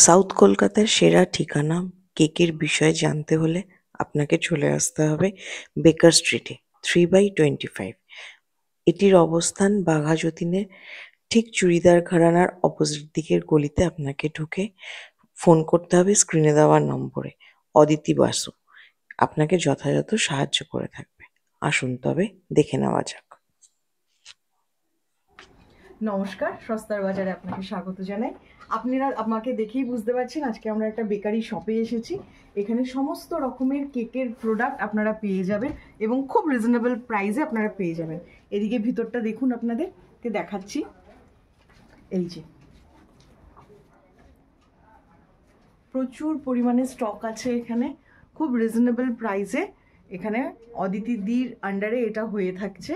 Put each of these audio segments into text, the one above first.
South কলকাতার সেরা ঠিকানা কেকের বিষয়ে জানতে হলে আপনাকে চলে আসতে হবে বেকার স্ট্রিটে 3/25। এটির অবস্থান বাঘা যতীনের ঠিক চুড়িদার ঘরানার অপোজিট দিকের গলিতে। আপনাকে ঢুকে ফোন করতে হবে স্ক্রিনে দেওয়া নম্বরে। অদিতি বাসু আপনাকে যথাযথ সাহায্য করে থাকবে। আসুন তবে দেখে নেওয়া যাক। নমস্কার, সস্তার বাজারে আপনাকে স্বাগত জানাই। আপনারা আমাকে দেখেই বুঝতে পারছেন আজকে আমরা একটা বেকারি শপে এসেছি। এখানে সমস্ত রকমের কেকের প্রোডাক্ট আপনারা পেয়ে যাবেন এবং খুব রিজনেবল প্রাইসে আপনারা পেয়ে যাবেন। এদিকে ভিতরটা দেখুন, আপনাদেরকে দেখাচ্ছি। এই যে প্রচুর পরিমাণে স্টক আছে এখানে, খুব রিজনেবল প্রাইসে। এখানে অদিতি দির আন্ডারে এটা হয়ে থাকছে।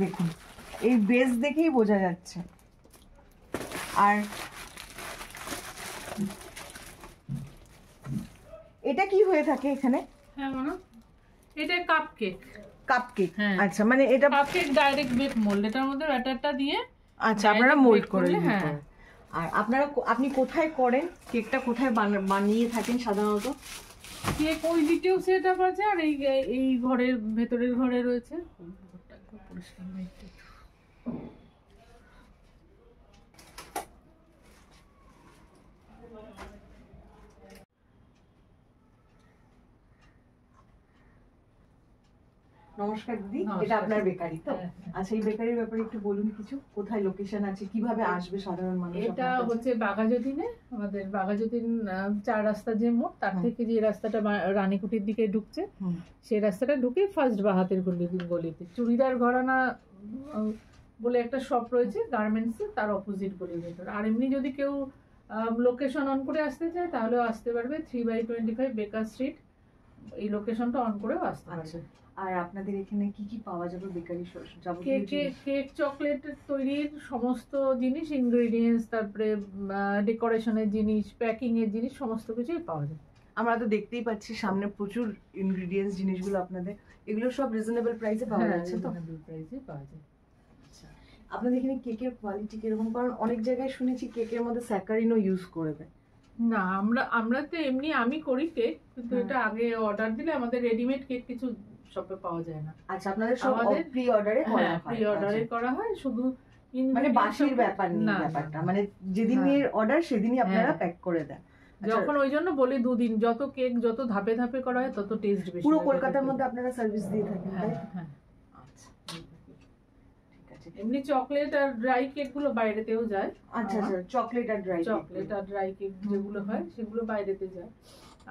দেখুন, এই বেস দেখেই বোঝা যাচ্ছে। আর এটা কি হয়ে থাকে এখানে? হ্যাঁ মানে এটা কাপকেক। কাপকেক, হ্যাঁ। আচ্ছা, মানে এটা কাপকেক ডাইরেক্ট বেক মোল্ড, এটার মধ্যে ব্যাটারটা দিয়ে আচ্ছা আপনারা মোল্ড করে দিতে। হ্যাঁ। আর আপনি কোথায় করেন কেকটা, কোথায় বানিয়ে থাকেন সাধারণত? কেক ওই দিকেও সেটআপ আছে, আর এই ঘরের ভেতরের ঘরে রয়েছে। পরিষ্কার নেই। নমস্কার দিদি, এটা আপনার বেকারি তো? আচ্ছা, এই বেকারির ব্যাপারে একটু বলুন কিছু। কোথায় লোকেশন আছে, কিভাবে আসবে সাধারণ মানুষ? এটা হচ্ছে বাঘাযতীনে, আমাদের বাঘাযতীন 4 রাস্তা যে মোড়, তার থেকে যে রাস্তাটা রানীকুটির দিকে ঢুকছে, সেই রাস্তাটা ঢুকে ফার্স্ট বাহাতের গলিতে চুড়িদার ঘরানা বলে একটা শপ রয়েছে গার্মেন্টস, তার অপোজিট গলির ভেতর। আর এমনি যদি কেউ লোকেশন অন করে আসতে চায় তাহলেও আসতে পারবে। 3/25 বেকার স্ট্রিট, এই লোকেশনটা অন করেও আসতে পারবে। আর আপনাদের এখানে কি কি পাওয়া যাবে বেকারি? কেক চকলেট তৈরির সমস্ত জিনিস, ইনগ্রেডিয়েন্টস, তারপরে ডেকোরেশনের জিনিস, প্যাকিং এর জিনিস, সমস্ত কিছুই পাওয়া যায়। আমরা তো দেখতেই পাচ্ছি সামনে প্রচুর ইনগ্রেডিয়েন্টস, জিনিসগুলো আপনাদের এগুলো সব রিজনেবল প্রাইসে পাওয়া যাচ্ছে তো? রিজনেবল প্রাইসে পাওয়া যায়। আচ্ছা, আপনাদের এখানে কেকের কোয়ালিটি কিরকম? কারণ অনেক জায়গায় শুনেছি কেকের মধ্যে স্যাকারিনও ইউজ করে দেয়। না, আমরা তো এমনি আমি করি কেক, কিন্তু এটা আগে অর্ডার দিলে আমাদের রেডিমেড কেক কিছু শপে পাওয়া যায় না। আচ্ছা, আপনাদের সব প্রি অর্ডারে করা হয়? প্রি অর্ডারে করা হয়, শুধু মানে বাসির ব্যাপার নেই ব্যাপারটা, মানে যেদিনের অর্ডার সেদিনই আপনারা প্যাক করে দেন। যখন ওই জন্য বলি 2 দিন, যত কেক যত ধাপে ধাপে করা হয় তত টেস্ট বেশি। পুরো কলকাতার মধ্যে আপনারা সার্ভিস দিয়ে থাকেন? হ্যাঁ হ্যাঁ। আচ্ছা, ঠিক আছে। এমনি চকলেট আর ড্রাই কেক গুলো বাইরেতেও যায়। আচ্ছা আচ্ছা, চকলেট আর ড্রাই কেক যেগুলো হয় সেগুলো বাইরেতে যায়,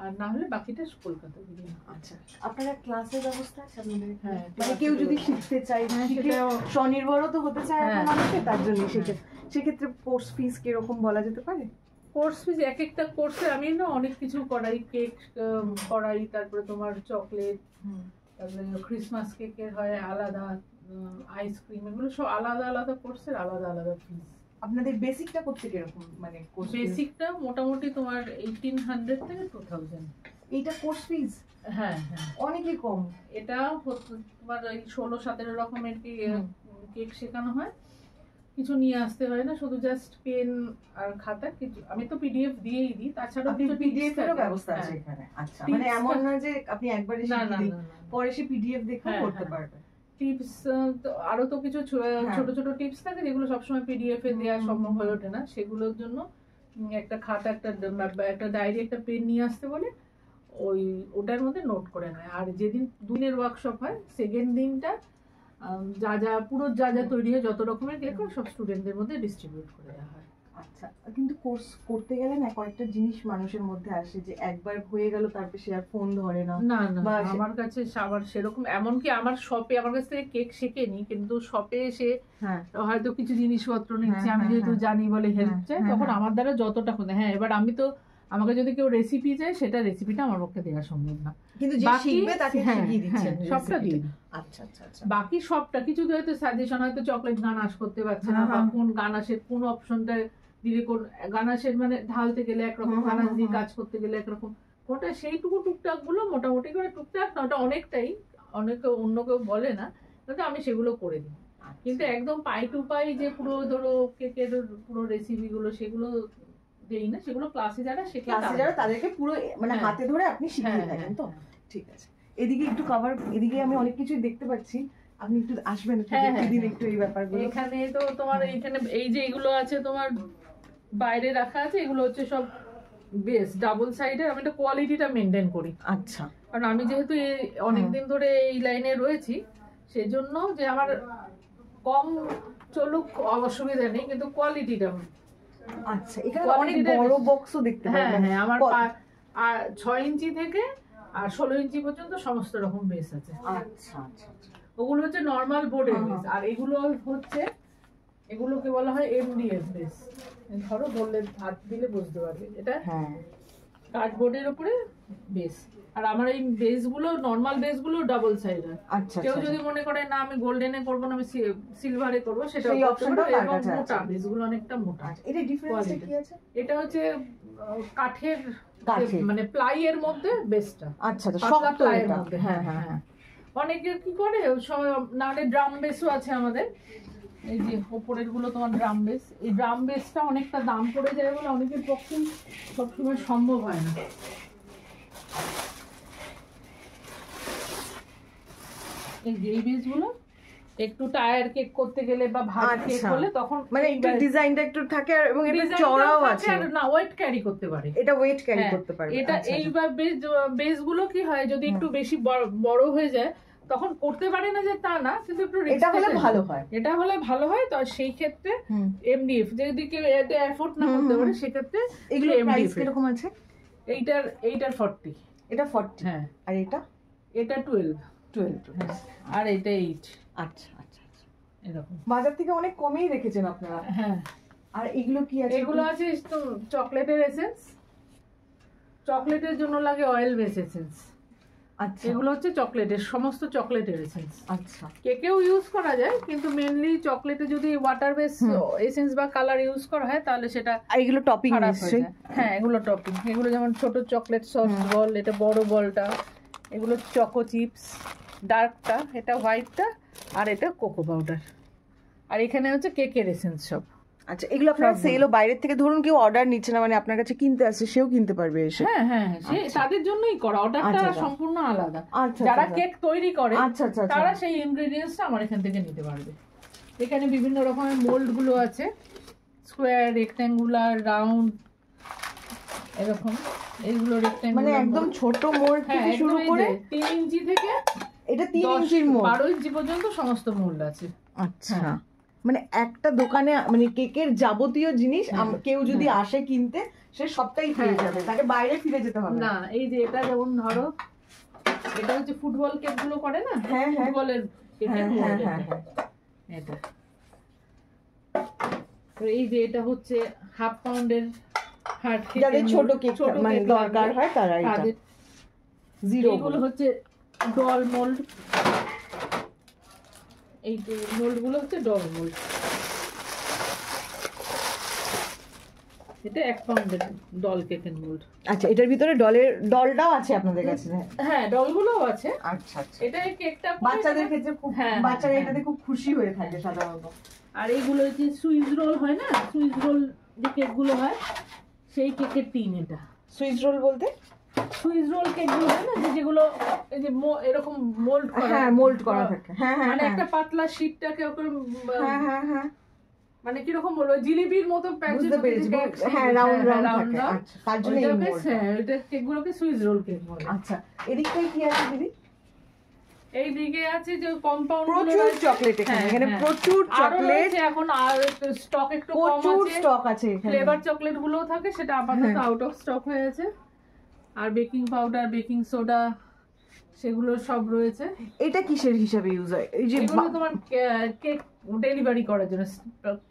আর না হলে বাকিটা কলকাতা দিয়ে। আচ্ছা, আপনারা ক্লাসের ব্যবস্থা আছে আপনাদের? হ্যাঁ, মানে কেউ যদি শিখতে চায়, স্বনির্ভরও তো হতে চায় এখন মানুষকে, তার জন্য সেক্ষেত্রে কোর্স ফিস কিরকম বলা যেতে পারে? কোর্স ফিস এক একটা কোর্সে আমি না অনেক কিছু করাই, কেক করাই, তারপরে তোমার চকলেট, তারপরে ক্রিসমাস কেকের হয় আলাদা, আইসক্রিম, এগুলো সব আলাদা আলাদা কোর্সের আলাদা আলাদা ফিস। আপনাদের বেসিকটা করতে কিরকম? মানে বেসিকটা মোটামুটি তোমার 1800 থেকে 2000। এইটা কোর্স ফিস? হ্যাঁ হ্যাঁ, অনেকই কম। এটা তোমার ওই 16-17 রকমের কেক শেখানো হয়, কিছু নিয়ে আসতে হয় না, শুধু জাস্ট পেন আর খাতা। কিছু আমি তো পিডিএফ দিয়েই দিই, তাছাড়া কিছু পিডিএফ এর ব্যবস্থা আছে এখানে? আচ্ছা, মানে এমন না যে আপনি একবারে শিখে দিন, পরে সে পিডিএফ দেখে করতে পারবে। টিপস আরো তো কিছু ছোট ছোট টিপস থাকে যেগুলো সবসময় পিডিএফ এ দেওয়া সম্ভব হয়ে ওঠে না, সেগুলোর জন্য একটা খাতা, একটা ডায়েরি, একটা পেন নিয়ে আসতে বলে, ওটার মধ্যে নোট করে নেয়। আর যেদিন 2 দিনের ওয়ার্কশপ হয়, সেকেন্ড দিনটা যা যা তৈরি হয়, যত রকমের কেক হয়, সব স্টুডেন্টদের মধ্যে ডিস্ট্রিবিউট করে দেওয়া হয়। আচ্ছা, কিন্তু কোর্স করতে গেলে না কয়েকটা জিনিস মানুষের মধ্যে আসে, যে একবার হয়ে গেল তারপরে সে আর ফোন ধরে না। না না, আমার কাছে আবার সেরকম, এমনকি আমার শপে আমার কাছ থেকে কেক শেখেনি, কিন্তু শপে এসে হয়তো কিছু জিনিসপত্র নিচ্ছে, আমি যেহেতু জানি বলে হেল্প চাই, তখন আমার দ্বারা যতটা হতে। হ্যাঁ, এবার আমি তো, আমাকে যদি কেউ রেসিপি চায়, সেটা রেসিপিটা আমার পক্ষে দেওয়া সম্ভব না, কিন্তু যে শিখবে তাকে শিখিয়ে দিচ্ছেন সবটা দিই। আচ্ছা আচ্ছা আচ্ছা, বাকি সবটা কিছু হয়তো সাজেশন, হয়তো চকলেট গানাশ করতে পারছে না, বা কোন গানাশের কোন অপশনটা দিলে কোন গানাশের মানে ঢালতে গেলে একরকম, গানাশ দিয়ে কাজ করতে গেলে একরকম, ওটা সেইটুকু টুকটাক গুলো মোটামুটি করে, টুকটাক না ওটা অনেকটাই, অনেকে অন্য কেউ বলে না, কিন্তু আমি সেগুলো করে দিই। কিন্তু একদম পাই টু পাই যে পুরো ধরো কেকের পুরো রেসিপি গুলো সেগুলো দেই না, সেগুলো ক্লাসে যারা শেখে তাদেরকে পুরো মানে হাতে ধরে আপনি শিখিয়ে থাকেন তো। ঠিক আছে, এদিকে একটু কভার, এদিকে আমি অনেক কিছু দেখতে পাচ্ছি, আপনি একটু আসবেন দিন একটু এই ব্যাপারগুলো। এখানে তো তোমার এইখানে এই যে এগুলো আছে তোমার বাইরে রাখা আছে, এগুলো হচ্ছে সব বেস ডাবল সাইডের, আমি এটা কোয়ালিটিটা মেনটেন করি। আচ্ছা, কারণ আমি যেহেতু অনেকদিন ধরে এই লাইনে রয়েছি, সেজন্য যে আমার কম চলুক অসুবিধা নেই, কিন্তু কোয়ালিটিটা। আচ্ছা, এখানে অনেক বড় বক্সও দেখতে পাই। হ্যাঁ, আমার 6 ইঞ্চি থেকে আর 16 ইঞ্চি পর্যন্ত সমস্ত রকম বেস আছে। আচ্ছা আচ্ছা, ওগুলো হচ্ছে নরমাল বোর্ডের বেস, আর এগুলো হচ্ছে, এগুলোকে বলা হয় এমডিএফ বেস। ধরো বললে হাত দিলে বুঝতে পারবে, এটা কার্ডবোর্ডের উপরে বেস। আর আমার এই বেসগুলো, নরমাল বেসগুলো ডাবল সাইডের। আচ্ছা, কেউ যদি মনে করে না আমি গোল্ডেনে করবো না, আমি সিলভারে করবো, সেটা মোটা বেসগুলো অনেকটা মোটা। এটা ডিফারেন্স কি আছে? এটা হচ্ছে কাঠের মানে প্লাই এর মধ্যে বেসটা। আচ্ছা, শক্ত প্লাইয়ের মধ্যে। হ্যাঁ হ্যাঁ হ্যাঁ। অনেকে কি করে না হলে ড্রাম বেসও আছে আমাদের, এই যে ওপরের গুলো তোমার ড্রাম বেস। এই ড্রাম বেসটা অনেকটা দাম পড়ে যায় বলে অনেকের পক্ষে সবসময় সম্ভব হয় না। এই বেসগুলো একটু টায়ার কেক করতে গেলে বা ভারী কেক হলে তখন মানে একটু ডিজাইনটা একটু থাকে, এবং এটা চওড়াও আছে, আর না ওয়েট ক্যারি করতে পারে, এটা ওয়েট ক্যারি করতে পারে। এটা এইবার বেসগুলো কি হয়, যদি একটু বেশি বড় হয়ে যায় তখন করতে পারে না যে তা না, কিন্তু একটু এটা হলে ভালো হয়, এটা হলে ভালো হয়। তো সেই ক্ষেত্রে এমডিএফ যদি কেউ এটা এফোর্ড না করতে পারে, সেক্ষেত্রে এগুলো প্রাইস কিরকম আছে? এইটার 40, এটা 40, হ্যাঁ, আর এটা 12, হ্যাঁ, আর এটা 8। আচ্ছা আচ্ছা আচ্ছা, এরকম বাজার থেকে অনেক কমেই রেখেছেন আপনারা। হ্যাঁ। আর এগুলো কি আছে? এগুলো আছে তো চকলেটের এসেন্স, চকলেটের জন্য লাগে অয়েল বেস এসেন্স। আচ্ছা, এগুলো হচ্ছে চকলেটের, সমস্ত চকলেটের এসেন্স। আচ্ছা, কেকেও ইউজ করা যায়, কিন্তু মেইনলি চকলেটে যদি ওয়াটার বেস এসেন্স বা কালার ইউজ করা হয় তাহলে সেটা। এগুলো টপিং নিশ্চয়ই, হ্যাঁ এগুলো টপিং। এগুলো যেমন ছোট চকলেট সস বল, এটা বড় বলটা, এগুলো চকো চিপস, ডার্কটা, এটা হোয়াইটটা, আর এটা কোকো পাউডার। আর এখানে হচ্ছে কেকের এসেন্স সব। আচ্ছা, এগুলো আপনারা সেলও বাইরের থেকে, ধরুন কেউ অর্ডার নিচ্ছে না, মানে আপনার কাছে কিনতে আসছে, সেও কিনতে পারবে এসে? হ্যাঁ হ্যাঁ, সে তাদের জন্যই করা, অর্ডারটা সম্পূর্ণ আলাদা। যারা কেক তৈরি করে তারা সেই ইনগ্রেডিয়েন্টসটা আমার এখান থেকে নিতে পারবে। এখানে বিভিন্ন রকমের মোল্ড গুলো আছে, স্কোয়ার, রেক্ট্যাঙ্গুলার, রাউন্ড, এরকম। এইগুলো রেক্ট্যাঙ্গুলার, মানে একদম ছোট মোল্ড থেকে শুরু করে 3 ইঞ্চি থেকে এটা 3 ইঞ্চির মোল্ড, 12 ইঞ্চি পর্যন্ত সমস্ত মোল্ড আছে। আচ্ছা, মানে একটা দোকানে মানে কেকের যাবতীয় জিনিস কেউ যদি আসে কিনতে, সে সবটাই পেয়ে যাবে, তাকে বাইরে ফিরে যেতে হবে না। এই যে এটা যেমন ধরো, এটা হচ্ছে ফুটবল কেক গুলো করে না, ফুটবলের কেকের মোল্ড এটা। এই যে এটা হচ্ছে 1/2 পাউন্ডের হার্ড কেক, যাদের ছোট কেক মানে দরকার হয় তারা এটা। জিরো এগুলো হচ্ছে ডল মোল্ড, এই মোল্ড গুলো হচ্ছে ডল মোল্ড। এটা 1 পাউন্ডের ডল কেকের মোল্ড। আচ্ছা, এটার ভিতরে ডলটাও আছে আপনাদের কাছে? হ্যাঁ, ডলগুলোও আছে। আচ্ছা আচ্ছা, এটা কেকটা বাচ্চাদের ক্ষেত্রে খুব, বাচ্চারা এটাতে খুব খুশি হয়ে থাকে সাধারণত। আর এইগুলো যে সুইস রোল হয় না, সুইস রোল যে কেকগুলো হয়, সেই কেকের টিন এটা। সুইস রোল বলতে? সুইস রোল কেকগুলো হয় না, যেগুলো এই যে এরকম মোল্ড করা, হ্যাঁ মোল্ড করা থাকে, হ্যাঁ হ্যাঁ, মানে একটা পাতলা শীটটাকে ওপরে, হ্যাঁ হ্যাঁ হ্যাঁ, মানে কি রকম বলবো, জিলিপির মতো বুঝতে পেরেছি, হ্যাঁ রাউন্ড রাউন্ড থাকে। আচ্ছা, তার জন্য এই মোল্ড, হ্যাঁ এটা কেকগুলোকে সুইস রোল কেক বলে। আচ্ছা, এদিকটায় কি আছে দিদি? এই দিকে আছে যে কম্পাউন্ড, প্রচুর চকলেট, এখানে প্রচুর চকলেট এখন, আর স্টক একটু কম আছে, প্রচুর স্টক আছে এখানে। ফ্লেভার চকলেট গুলোও থাকে, সেটা আপাতত আউট অফ স্টক হয়ে আছে। আর বেকিং পাউডার, বেকিং সোডা, সেগুলো সব রয়েছে। এটা কিসের হিসাবে ইউজ হয়? এই যে এগুলো তোমার কেক ডেলিভারি করার জন্য,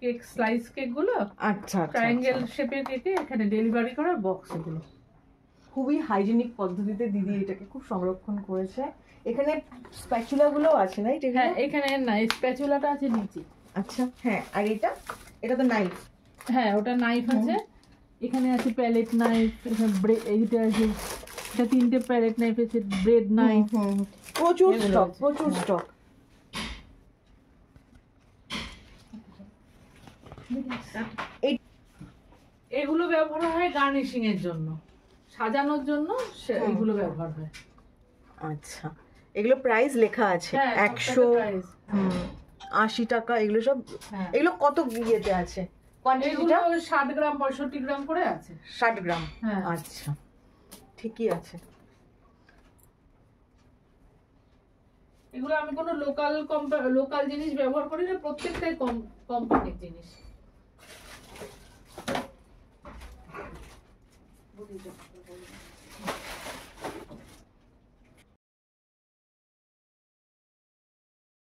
কেক স্লাইস কেক গুলো, আচ্ছা, ট্রায়াঙ্গেল শেপের কেকে এখানে ডেলিভারি করার বক্স। এগুলো খুবই হাইজেনিক পদ্ধতিতে দিদি এটাকে খুব সংরক্ষণ করেছে। এখানে স্প্যাচুলা গুলো আছে না? হ্যাঁ, এখানে না, স্প্যাচুলাটা আছে নিচে। আচ্ছা, হ্যাঁ, আর এটা তো নাইফ। হ্যাঁ ওটা নাইফ আছে, এখানে আছে প্যালেট নাইফ, এইটা আছে, এটা 3টে প্যালেট নাইফ আছে, ব্রেড নাইফ, প্রচুর এগুলো স্টক, আছে। প্রচুর স্টক। এগুলো ব্যবহার হয় গার্নিশিং এর জন্য, সাজানোর জন্য এগুলো ব্যবহার হয়। আচ্ছা, এগুলো প্রাইস লেখা আছে, হ্যাঁ 100, 80 টাকা, এগুলো সব। হ্যাঁ এগুলো কত ইয়েতে আছে এগুলো কোয়ান্টিটিটা? 60 গ্রাম 65 গ্রাম করে আছে। 60 গ্রাম। হ্যাঁ আচ্ছা, ঠিকই আছে। এগুলো আমি কোনো লোকাল জিনিস ব্যবহার করি না, প্রত্যেকটাই কোম্পানির জিনিস।